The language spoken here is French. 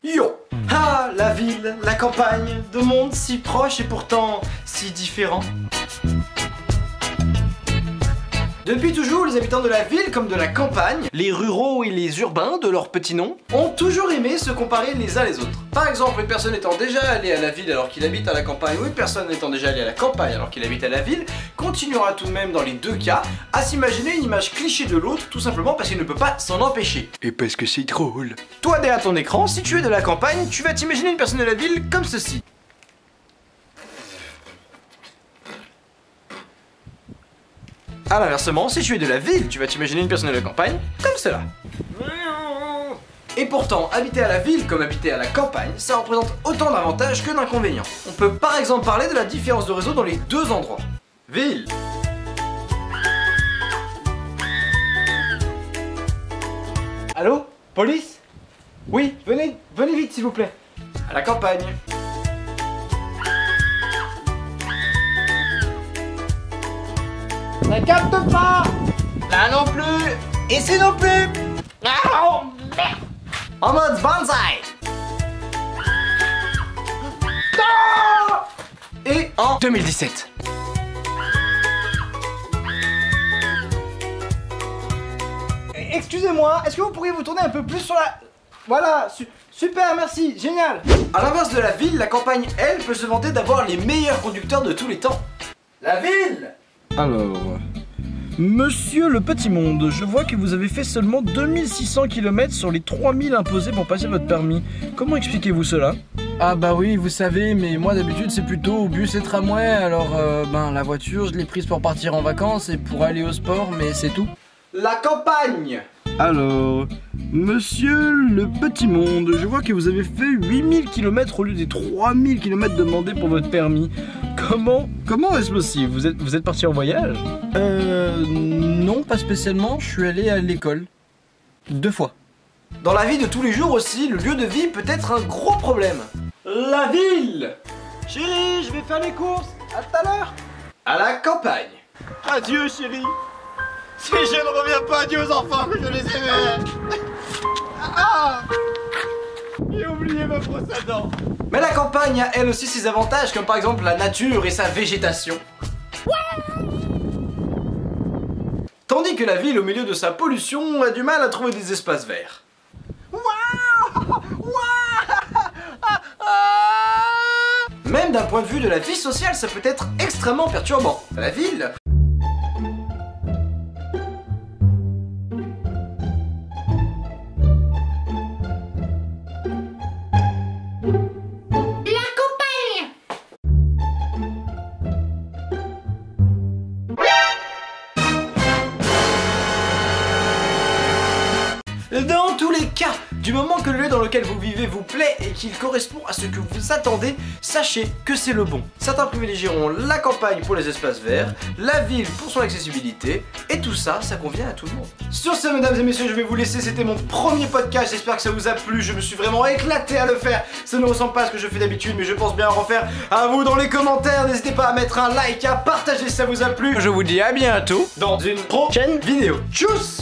Yo! Ah, la ville, la campagne, deux mondes si proches et pourtant si différents. Depuis toujours, les habitants de la ville comme de la campagne, les ruraux et les urbains de leur petit nom, ont toujours aimé se comparer les uns les autres. Par exemple, une personne étant déjà allée à la ville alors qu'il habite à la campagne, ou une personne étant déjà allée à la campagne alors qu'il habite à la ville, continuera tout de même dans les deux cas à s'imaginer une image cliché de l'autre, tout simplement parce qu'il ne peut pas s'en empêcher. Et parce que c'est drôle. Toi derrière ton écran, si tu es de la campagne, tu vas t'imaginer une personne de la ville comme ceci. A l'inversement, si tu es de la ville, tu vas t'imaginer une personne de la campagne comme cela. Et pourtant, habiter à la ville comme habiter à la campagne, ça représente autant d'avantages que d'inconvénients. On peut par exemple parler de la différence de réseau dans les deux endroits. Ville. Allô? Police? Oui, venez vite s'il vous plaît. À la campagne. Ça capte pas! Là non plus! Ici non plus! Oh merde! En mode banzai! Ah! Et en 2017. Excusez-moi, est-ce que vous pourriez vous tourner un peu plus sur la... Voilà, super, merci, génial! A l'inverse de la ville, la campagne, elle, peut se vanter d'avoir les meilleurs conducteurs de tous les temps. La ville! Alors, monsieur le petit monde, je vois que vous avez fait seulement 2600 km sur les 3000 imposés pour passer votre permis. Comment expliquez-vous cela? Ah bah oui, vous savez, mais moi d'habitude c'est plutôt bus et tramway, alors la voiture je l'ai prise pour partir en vacances et pour aller au sport, mais c'est tout. La campagne! Alors, monsieur le petit monde, je vois que vous avez fait 8000 km au lieu des 3000 km demandés pour votre permis. Comment est-ce possible? Vous êtes parti en voyage? Non, pas spécialement, je suis allé à l'école. 2 fois. Dans la vie de tous les jours aussi, le lieu de vie peut être un gros problème. La ville! Chérie, je vais faire les courses, à tout à l'heure! À la campagne. Adieu chérie. Si je ne reviens pas, adieu aux enfants que je les aimais. Ah! J'ai oublié ma brosse à dents. Mais la campagne a elle aussi ses avantages, comme par exemple la nature et sa végétation. Tandis que la ville, au milieu de sa pollution, a du mal à trouver des espaces verts. Même d'un point de vue de la vie sociale, ça peut être extrêmement perturbant. La ville... Dans tous les cas, du moment que le lieu dans lequel vous vivez vous plaît et qu'il correspond à ce que vous attendez, sachez que c'est le bon. Certains privilégieront la campagne pour les espaces verts, la ville pour son accessibilité, et tout ça, ça convient à tout le monde. Sur ce, mesdames et messieurs, je vais vous laisser. C'était mon premier podcast, j'espère que ça vous a plu. Je me suis vraiment éclaté à le faire. Ça ne ressemble pas à ce que je fais d'habitude, mais je pense bien en refaire. À vous dans les commentaires, n'hésitez pas à mettre un like, à partager si ça vous a plu. Je vous dis à bientôt dans une prochaine vidéo. Tchuss!